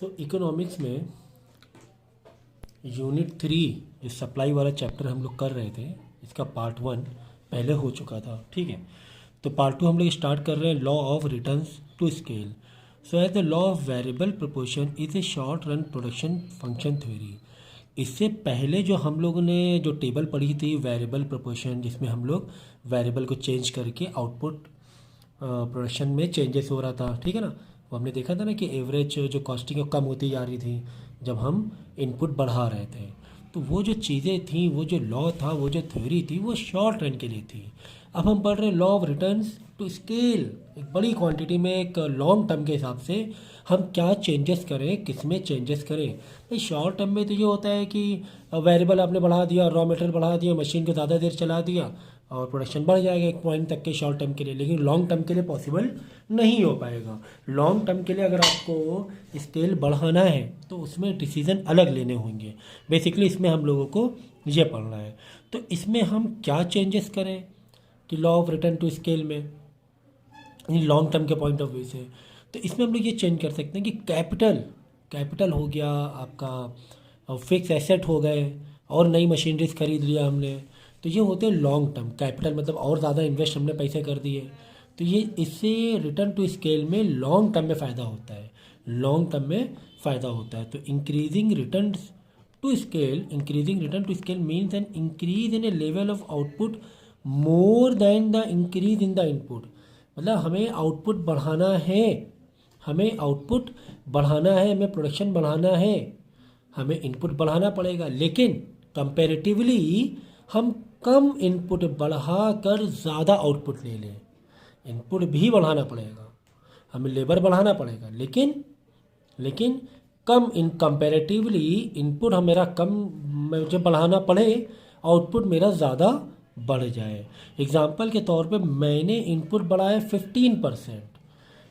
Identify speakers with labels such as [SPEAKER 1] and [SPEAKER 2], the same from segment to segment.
[SPEAKER 1] सो economics में unit 3 जो supply वाला चैप्टर हम लोग कर रहे थे, इसका पार्ट 1 पहले हो चुका था। ठीक है, तो पार्ट 2 हम लोग स्टार्ट कर रहे हैं, law of returns to scale. So as the law of variable proportion is a short run production function theory. इससे पहले जो हम लोगों ने जो टेबल पढ़ी थी वेरिएबल प्रोपोर्शन, जिसमें हम लोग वेरिएबल को चेंज करके आउटपुट प्रोडक्शन में चेंजेस हो रहा था। ठीक है ना, वो हमने देखा था ना कि एवरेज जो कॉस्टिंग है कम होती जा रही थी जब हम इनपुट बढ़ा रहे थे। तो वो जो चीज़ें थी, वो जो लॉ था, वो जो थ्योरी थी, वो शॉर्ट रन के लिए थी। अब हम पढ़ रहे हैं law of returns to scale, एक बड़ी क्वांटिटी में एक लॉन्ग टर्म के हिसाब से हम क्या चेंजेस करें, किस में चेंजेस करें। भाई शॉर्ट टर्म में तो ये होता है कि वेरिएबल आपने बढ़ा दिया, रॉ मटेरियल बढ़ा दिया, मशीन को ज़्यादा देर चला दिया और प्रोडक्शन बढ़ जाएगा एक पॉइंट तक के शॉर्ट टर्म के लिए, लेकिन लॉन्ग टर्म के लिए पॉसिबल नहीं हो पाएगा। लॉन्ग टर्म के लिए अगर आपको स्केल बढ़ाना है तो उसमें डिसीजन अलग लेने होंगे। बेसिकली इसमें हम लोगों को ये पढ़ना है। तो इसमें हम क्या चेंजेस करें कि law of return to scale में लॉन्ग टर्म के पॉइंट ऑफ व्यू से, तो इसमें हम लोग ये चेंज कर सकते हैं कि कैपिटल हो गया आपका, फिक्स एसेट हो गए और नई मशीनरीज खरीद लिया हमने, तो ये होते हैं लॉन्ग टर्म। कैपिटल मतलब और ज़्यादा इन्वेस्ट हमने पैसे कर दिए, तो ये इससे रिटर्न टू स्केल में लॉन्ग टर्म में फ़ायदा होता है, लॉन्ग टर्म में फ़ायदा होता है। तो increasing return to scale means an increase in a level of output more than the increase in the input. मतलब हमें आउटपुट बढ़ाना है, हमें प्रोडक्शन बढ़ाना है, हमें इनपुट बढ़ाना पड़ेगा, लेकिन कंपैरेटिवली हम कम इनपुट बढ़ा कर ज़्यादा आउटपुट ले लें। इनपुट भी बढ़ाना पड़ेगा, हमें लेबर बढ़ाना पड़ेगा, लेकिन कम इन कंपैरेटिवली इनपुट हम मेरा कम मुझे बढ़ाना पड़े, आउटपुट मेरा ज़्यादा बढ़ जाए। एग्जाम्पल के तौर पे मैंने इनपुट बढ़ाया 15%,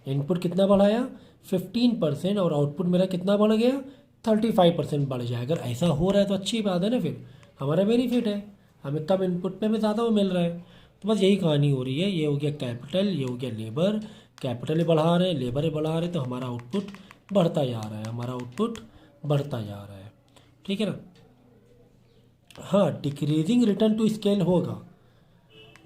[SPEAKER 1] इनपुट कितना बढ़ाया 15% और आउटपुट मेरा कितना बढ़ गया 35% बढ़ जाए। अगर ऐसा हो रहा है तो अच्छी बात है ना, फिर हमारा बेनिफिट है, हमें कम इनपुट पे हमें ज़्यादा वो मिल रहा है। तो बस यही कहानी हो रही है। ये हो गया कैपिटल, ये हो गया लेबर। कैपिटल बढ़ा रहे हैं, लेबर बढ़ा रहे हैं, तो हमारा आउटपुट बढ़ता जा रहा है, ठीक है ना। हाँ, डिक्रीजिंग रिटर्न टू स्केल होगा,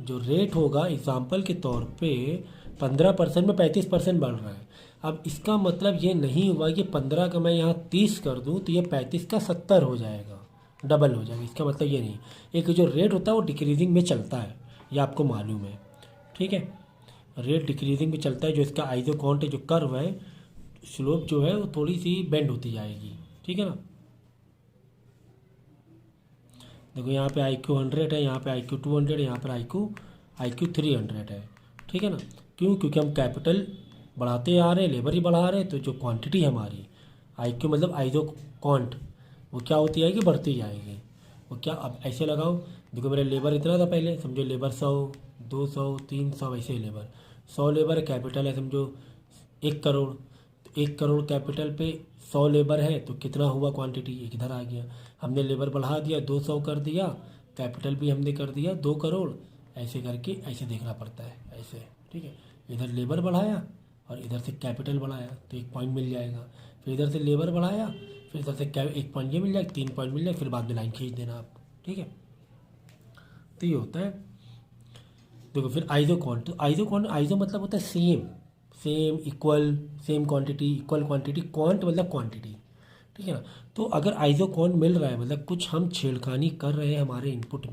[SPEAKER 1] जो रेट होगा एग्जाम्पल के तौर पे 15% में 35% बढ़ रहा है। अब इसका मतलब ये नहीं हुआ कि 15 का मैं यहाँ 30 कर दूँ तो ये 35 का 70 हो जाएगा, डबल हो जाएगा। इसका मतलब ये नहीं, एक जो रेट होता है वो डिक्रीजिंग में चलता है, ये आपको मालूम है। ठीक है, रेट डिक्रीजिंग में चलता है। जो इसका आइजो काउंट है, जो कर्व है, स्लोप जो है वो थोड़ी सी बेंड होती जाएगी। ठीक है ना, देखो यहाँ पे IQ 100 है, यहाँ पे IQ 200 है, यहाँ पर IQ 300 है। ठीक है ना, क्योंकि हम कैपिटल बढ़ाते आ रहे हैं, लेबर ही बढ़ा रहे हैं, तो जो क्वांटिटी हमारी IQ मतलब आइजो काउंट, वो क्या होती जाएगी, बढ़ती जाएगी। वो क्या, अब ऐसे लगाओ, देखो मेरा लेबर इतना था पहले, समझो लेबर 100, 200, 300, ऐसे ही लेबर 100 लेबर, कैपिटल है समझो 1 करोड़, तो 1 करोड़ कैपिटल पे 100 लेबर है, तो कितना हुआ क्वांटिटी, एक इधर आ गया। हमने लेबर बढ़ा दिया, 200 कर दिया, कैपिटल भी हमने कर दिया 2 करोड़, ऐसे करके ऐसे देखना पड़ता है, ऐसे। ठीक है, इधर लेबर बढ़ाया और इधर से कैपिटल बढ़ाया तो 1 पॉइंट मिल जाएगा, फिर इधर से लेबर बढ़ाया, फिर इधर से 1 पॉइंट ये मिल जाएगा, 3 पॉइंट मिल जाएगा, फिर बाद में लाइन खींच देना आप। ठीक है, तो ये होता है। देखो फिर आइजो मतलब होता है same equal, same quantity, equal quantity, quant मतलब क्वांटिटी। ठीक है ना, तो अगर आइजो क्वांट मिल रहा है मतलब कुछ हम छेड़खानी कर रहे हैं हमारे इनपुट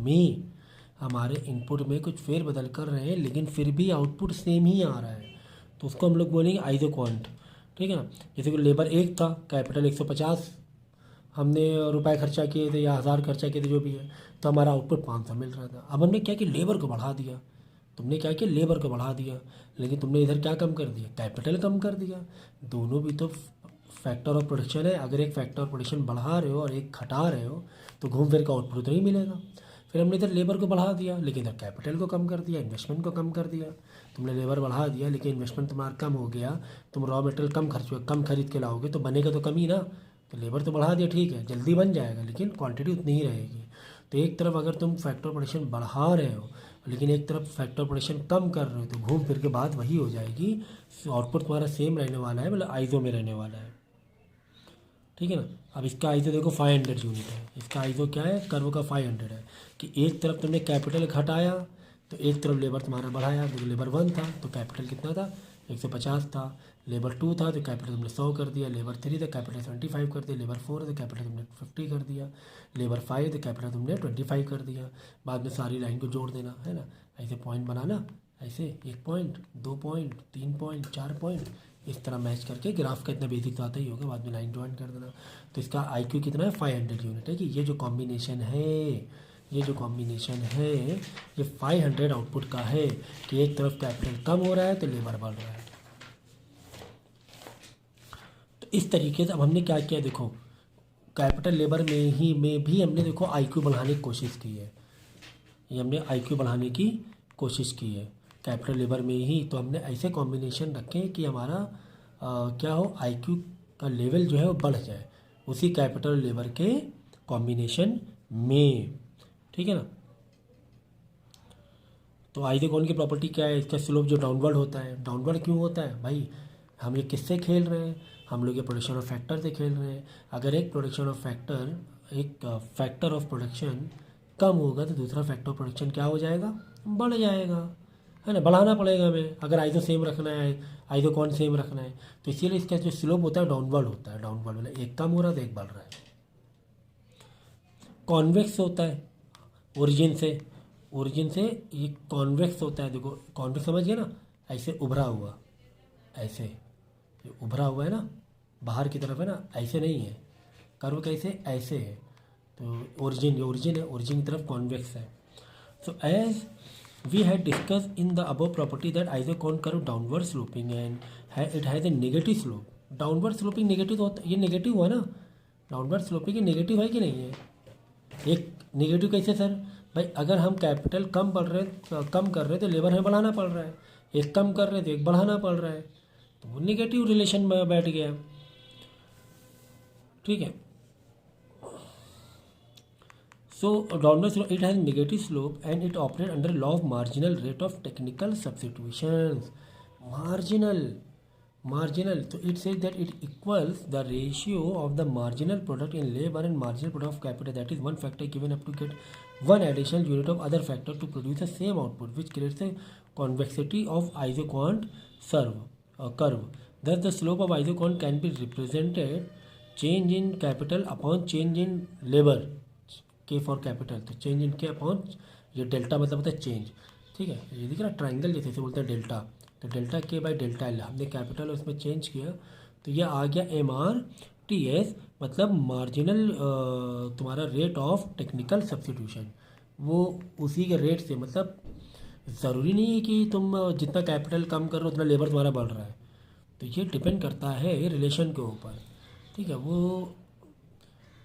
[SPEAKER 1] में कुछ फेर बदल कर रहे हैं, लेकिन फिर भी आउटपुट सेम ही आ रहा है, तो उसको हम लोग बोलेंगे आइजो क्वांट। ठीक है ना, जैसे कि लेबर 1 था, कैपिटल 150 हमने रुपए खर्चा किए थे या 1000 खर्चा किए थे, जो भी है, तो हमारा आउटपुट 500 मिल रहा था। अब हमने क्या कि लेबर को बढ़ा दिया, लेकिन तुमने इधर क्या कम कर दिया, कैपिटल कम कर दिया। दोनों भी तो फैक्टर ऑफ प्रोडक्शन है। अगर एक फैक्टर ऑफ प्रोडक्शन बढ़ा रहे हो और एक घटा रहे हो तो घूम फिर का आउटपुट तो नहीं मिलेगा। फिर हमने इधर लेबर को बढ़ा दिया लेकिन इधर कैपिटल को कम कर दिया, इन्वेस्टमेंट को कम कर दिया। तुमने लेबर बढ़ा दिया लेकिन इन्वेस्टमेंट तुम्हारा कम हो गया, तुम रॉ मटेरियल कम खरीद के लाओगे तो बनेगा तो कम ही ना। तो लेबर तो बढ़ा दिया, ठीक है, जल्दी बन जाएगा, लेकिन क्वांटिटी उतनी ही रहेगी। तो एक तरफ अगर तुम फैक्टर प्रोडक्शन बढ़ा रहे हो लेकिन एक तरफ फैक्टर प्रोडक्शन कम कर रहे हो, तो घूम फिर के बात वही हो जाएगी, आउटपुट तुम्हारा सेम रहने वाला है, मतलब आइजो में रहने वाला है। ठीक है ना। अब इसका आइसो देखो 500 यूनिट है, इसका आइसो क्या है, कर्व का 500 है कि एक तरफ तुमने कैपिटल घटाया तो एक तरफ लेबर तुम्हारा बढ़ाया। देखो लेबर 1 था तो कैपिटल कितना था, 150 था। लेबर 2 था तो कैपिटल तुमने 100 कर दिया। लेबर 3 था कैपिटल 75 कर दिया। लेबर 4 तो कैपिटल तुमने 50 कर दिया। लेबर 5 तो कैपिटल तुमने 25 कर दिया। बाद में सारी लाइन को जोड़ देना है ना, ऐसे पॉइंट बनाना, ऐसे 1 पॉइंट 2 पॉइंट 3 पॉइंट 4 पॉइंट इस तरह मैच करके ग्राफ का इतना बेसिक तो आता ही होगा, बाद में लाइन ज्वाइन कर देना। तो इसका IQ कितना है, 500 यूनिट है कि ये जो कॉम्बिनेशन है, ये जो कॉम्बिनेशन है ये 500 आउटपुट का है कि एक तरफ कैपिटल कम हो रहा है तो लेबर बढ़ रहा है। तो इस तरीके से अब हमने क्या किया, देखो कैपिटल लेबर में भी हमने देखो IQ बढ़ाने की कोशिश की है। ये हमने IQ बढ़ाने की कोशिश की है कैपिटल लेबर में ही। तो हमने ऐसे कॉम्बिनेशन रखे कि हमारा क्या हो, IQ का लेवल जो है वो बढ़ जाए उसी कैपिटल लेबर के कॉम्बिनेशन में, ठीक है ना। तो आइसोकॉन की प्रॉपर्टी क्या है, इसका स्लोप जो डाउनवर्ड होता है। डाउनवर्ड क्यों होता है भाई, हम ये किससे खेल रहे हैं, हम लोग ये प्रोडक्शन ऑफ फैक्टर से खेल रहे हैं। अगर एक प्रोडक्शन ऑफ फैक्टर, एक फैक्टर ऑफ प्रोडक्शन कम होगा तो दूसरा फैक्टर ऑफ प्रोडक्शन क्या हो जाएगा, बढ़ जाएगा, है ना। बढ़ाना पड़ेगा हमें अगर आइसो सेम रखना है, आइसोकॉन सेम रखना है। तो इसीलिए इसका जो स्लोप होता है डाउनवर्ड होता है। डाउनवर्ड मतलब एक कम हो रहा है तो एक बढ़ रहा है। कॉन्वेक्स होता है ओरिजिन से ये कॉन्वेक्स होता है। देखो कॉन्वेक्स समझ गए ना, ऐसे उभरा हुआ, ऐसे ये उभरा हुआ है ना, बाहर की तरफ है ना, ऐसे नहीं है। कर्व कैसे, ऐसे है। तो ओरिजिन, ये ओरिजिन है, ओरिजिन की तरफ कॉन्वेक्स है। So as we had discussed in the above property that isocon curve downward sloping and it has a negative slope. Downward sloping negative होता है, ये नेगेटिव हुआ ना, डाउनवर्ड स्लोपिंग ये नेगेटिव है कि नहीं है। एक नेगेटिव कैसे सर भाई, अगर हम कैपिटल कम कर रहे हैं तो लेबर हमें बढ़ाना पड़ रहा है, एक कम कर रहे हैं तो एक बढ़ाना पड़ रहा है, तो वो नेगेटिव रिलेशन में बैठ गया, ठीक है। So downward slope, it has negative slope and it operates under law of marginal rate of technical substitutions. Marginal. So it says that it equals the ratio of the marginal product in labor and marginal product of capital. That is one factor given up to get one additional unit of other factor to produce the same output, which creates a convexity of isocont curve. Thus the slope of isocont can be represented change in capital upon change in labor. के for capital, तो change in के upon ये delta मतलब होता है change, ठीक है। ये दिख रहा ट्राइंगल जैसे बोलते हैं डेल्टा, तो डेल्टा के बाई डेल्टा एल, हमने कैपिटल उसमें चेंज किया तो ये आ गया MRTS, मतलब मार्जिनल तुम्हारा रेट ऑफ टेक्निकल सब्सटीट्यूशन। वो उसी के रेट से, मतलब ज़रूरी नहीं है कि तुम जितना कैपिटल कम कर रहे हो उतना लेबर तुम्हारा बढ़ रहा है, तो ये डिपेंड करता है रिलेशन के ऊपर, ठीक है। वो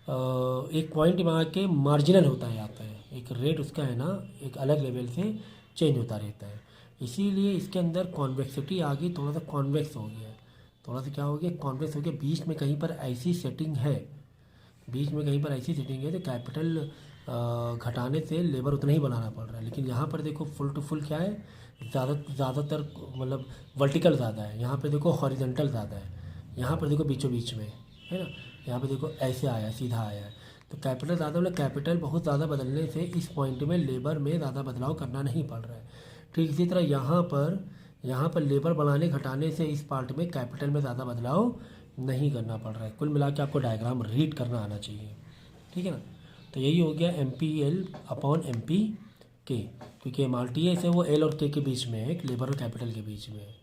[SPEAKER 1] एक पॉइंट में आके मार्जिनल होता है आता है, एक रेट उसका है ना एक अलग लेवल से चेंज होता रहता है। इसीलिए इसके अंदर कॉन्वेक्सिटी आ गई, थोड़ा सा कॉन्वेक्स हो गया, थोड़ा सा क्या हो गया, कॉन्वेक्स हो गया। बीच में कहीं पर ऐसी सेटिंग है, तो कैपिटल घटाने से लेबर उतना ही बनाना पड़ रहा है। लेकिन यहाँ पर देखो फुल टू फुल क्या है, ज़्यादातर मतलब वर्टिकल ज़्यादा है, यहाँ पर देखो हॉरिजॉन्टल ज़्यादा है, यहाँ पर देखो बीचों बीच में है ना, यहाँ पे देखो ऐसे आया, सीधा आया है। तो कैपिटल ज़्यादा, मतलब कैपिटल बहुत ज़्यादा बदलने से इस पॉइंट में लेबर में ज़्यादा बदलाव करना नहीं पड़ रहा है। ठीक इसी तरह यहाँ पर लेबर बढ़ाने घटाने से इस पार्ट में कैपिटल में ज़्यादा बदलाव नहीं करना पड़ रहा है। कुल मिला के आपको डायग्राम रीड करना आना चाहिए, ठीक है ना। तो यही हो गया MPL अपॉन MPK, क्योंकि MRTS है वो L और K के बीच में है, एक लेबर और कैपिटल के बीच में है,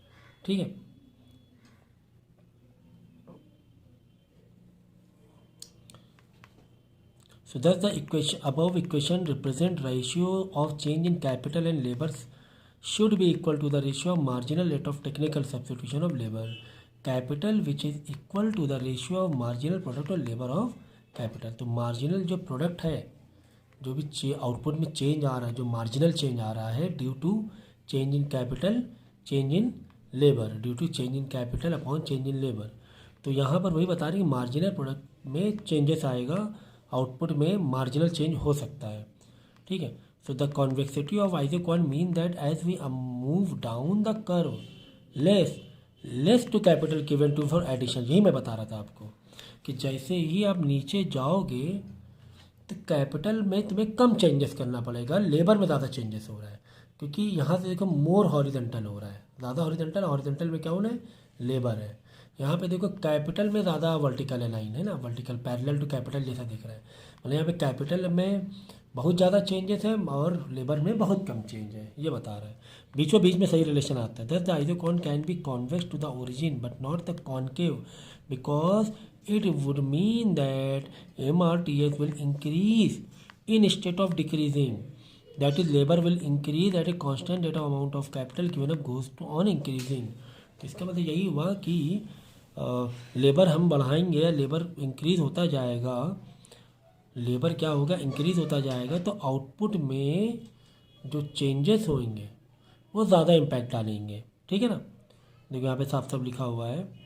[SPEAKER 1] ठीक है। So thus the above equation represent ratio of change in capital and labor should be equal to the ratio of marginal rate of technical substitution of labor capital, which is equal to the ratio of marginal product of labor of capital। तो marginal जो product है, जो भी output में change आ रहा है, जो मार्जिनल चेंज आ रहा है due to change in capital change in labour, due to change in capital upon change in labour. तो यहाँ पर वही बता रही है मार्जिनल प्रोडक्ट में चेंजेस आएगा, आउटपुट में मार्जिनल चेंज हो सकता है, ठीक है। So the convexity of isoquant mean that as we move down the curve less to capital given to for addition, यही मैं बता रहा था आपको। कि जैसे ही आप नीचे जाओगे तो कैपिटल में तुम्हें कम चेंजेस करना पड़ेगा, लेबर में ज़्यादा चेंजेस हो रहा है, क्योंकि यहाँ से देखो मोर हॉरिजेंटल हो रहा है, ज़्यादा हॉरिजेंटल, हॉरिजेंटल में क्या होना है, लेबर है। यहाँ पे देखो कैपिटल में ज़्यादा वर्टिकल है, लाइन है ना, वर्टिकल पैरेलल टू कैपिटल जैसा दिख रहा है, मतलब यहाँ पे कैपिटल में बहुत ज़्यादा चेंजेस है और लेबर में बहुत कम चेंज है, ये बता रहा है। बीचों बीच में सही रिलेशन आता है। Thus the isoquant can be convex to the origin but not the concave because it would mean that MRTS will increase instead of decreasing. That is, labor will increase at a constant rate of amount of capital given up goes to on increasing. तो इसका मतलब यही हुआ कि labour हम बढ़ाएंगे, labour increase होता जाएगा, लेबर क्या होगा, इंक्रीज होता जाएगा, तो आउटपुट में जो चेंजेस होंगे वो ज़्यादा इम्पैक्ट डालेंगे। ठीक है ना, देखो यहाँ पे साफ साफ लिखा हुआ है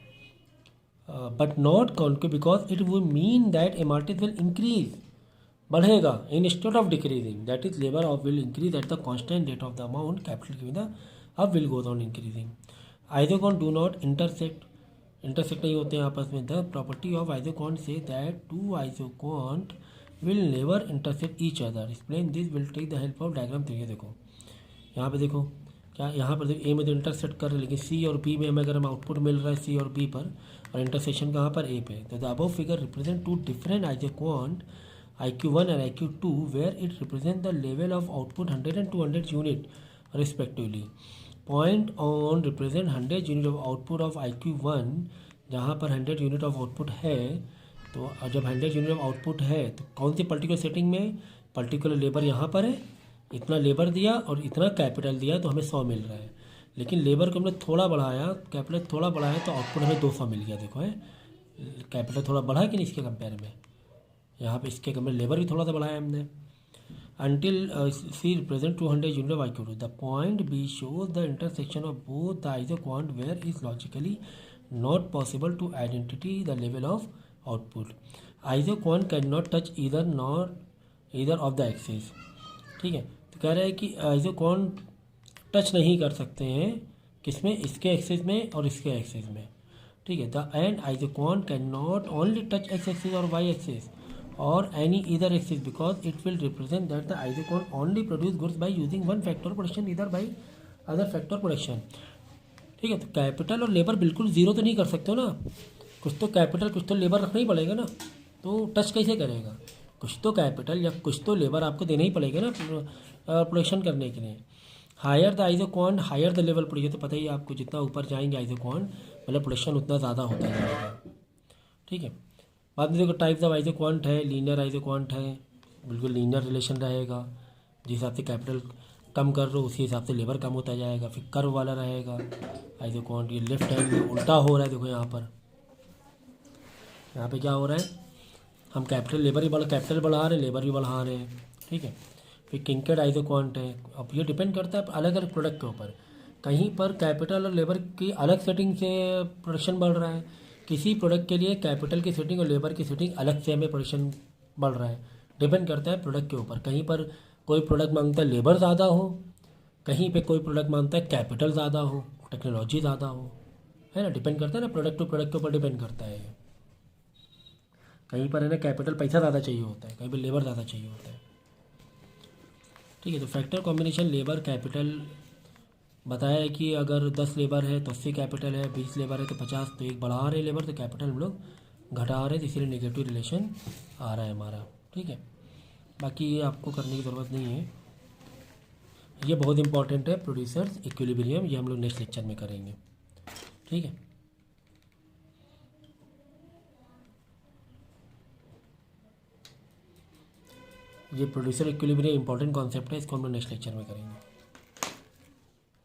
[SPEAKER 1] but not concave because it will mean that MRTS will increase, बढ़ेगा instead of decreasing, that is labour of will increase at the constant rate of the amount capital given the अब will goes on increasing. Isoquant do not intersect नहीं होते हैं आपस में। The property of isoquant से that two isoquant will never intersect each other, explain this will take the help of diagram. तो ये देखो यहाँ पे देखो क्या, यहाँ पर देखो ए में तो इंटरसेक्ट कर रहे हैं, लेकिन सी और बी में हमें अगर हम आउटपुट मिल रहा है सी और बी पर, और इंटरसेक्शन कहाँ पर, ए पे, तो the above figure represent two different isoquant IQ1 and IQ2 where it represents the level of output 100 and 200 unit respectively. Point on represent 100 unit of output of IQ1, जहाँ पर 100 unit of output है, तो जब 100 unit of output है तो कौन सी particular setting में, particular labour यहाँ पर है, इतना लेबर दिया और इतना कैपिटल दिया तो हमें 100 मिल रहा है, लेकिन लेबर को हमने थोड़ा बढ़ाया, कैपिटल थोड़ा बढ़ाया तो आउटपुट हमें 200 मिल गया। देखो है कैपिटल थोड़ा बढ़ा कि नहीं इसके कंपेयर में, यहाँ पे इसके कमरे लेबर भी थोड़ा सा बढ़ाया हमने। Until C represent 200 unit of IQ2 the point B shows the intersection of both the isoquant where is logically not possible to identity the level of output. Isoquant can not touch either of the axis. ठीक है, तो कह रहा है कि isocon touch नहीं कर सकते हैं किसमें, इसके एक्सिस में और इसके एक्सिस में। ठीक है, the end isoquant can not only touch X axis और Y axis or any either axis because it will represent that the isocon only produce goods by using one factor production either by other factor production। ठीक है, तो capital और labour बिल्कुल zero तो नहीं कर सकते हो ना, कुछ तो कैपिटल कुछ तो लेबर रखना ही पड़ेगा ना, तो टच कैसे करेगा, कुछ तो कैपिटल या कुछ तो लेबर आपको देना ही पड़ेगा ना प्रोडक्शन करने के लिए। Higher the isoquant higher the level, ये तो पता ही आपको, जितना ऊपर जाएंगे आइसोकॉन मतलब प्रोडक्शन उतना ज़्यादा होता जाएगा। ठीक है, बाद में देखो टाइप्स ऑफ आइसोक्वांट है, लीनियर आइसोक्वांट है, बिल्कुल लीनियर रिलेशन रहेगा, जिस हिसाब से कैपिटल कम कर रहे हो उसी हिसाब से लेबर कम होता जाएगा। फिर कर्व वाला रहेगा आइसोक्वांट, ये लेफ्ट हैंड में उल्टा हो रहा है, देखो यहाँ पे क्या हो रहा है, हम कैपिटल बढ़ा रहे हैं, लेबर भी बढ़ा रहे हैं। ठीक है, फिर किंकेड आइसोक्वांट है। अब ये डिपेंड करता है अलग अलग प्रोडक्ट के ऊपर, कहीं पर कैपिटल और लेबर की अलग सेटिंग से प्रोडक्शन बढ़ रहा है, किसी प्रोडक्ट के लिए कैपिटल की सेटिंग और लेबर की सेटिंग अलग से हमें प्रोडक्शन बढ़ रहा है। डिपेंड करता है प्रोडक्ट के ऊपर, कहीं पर कोई प्रोडक्ट मांगता है लेबर ज़्यादा हो, कहीं पे कोई प्रोडक्ट मांगता है कैपिटल ज़्यादा हो, टेक्नोलॉजी ज़्यादा हो, है ना, डिपेंड करता है ना, प्रोडक्ट टू प्रोडक्ट के ऊपर डिपेंड करता है। कहीं पर है ना कैपिटल पैसा ज़्यादा चाहिए होता है, कहीं पर लेबर ज़्यादा चाहिए होता है। ठीक है, तो फैक्टर कॉम्बिनेशन लेबर कैपिटल बताया है कि अगर 10 लेबर है तो 80 कैपिटल है, 20 लेबर है तो 50, तो एक बढ़ा रहे लेबर तो कैपिटल हम लोग घटा रहे, तो इसीलिए नेगेटिव रिलेशन आ रहा है हमारा। ठीक है, बाकी ये आपको करने की ज़रूरत नहीं है, ये बहुत इंपॉर्टेंट है प्रोड्यूसर्स इक्विलिब्रियम, ये हम लोग नेक्स्ट लेक्चर में करेंगे। ठीक है, ये प्रोड्यूसर इक्विलिब्रियम इंपॉर्टेंट कॉन्सेप्ट है, इसको हम लोग नेक्स्ट लेक्चर में करेंगे।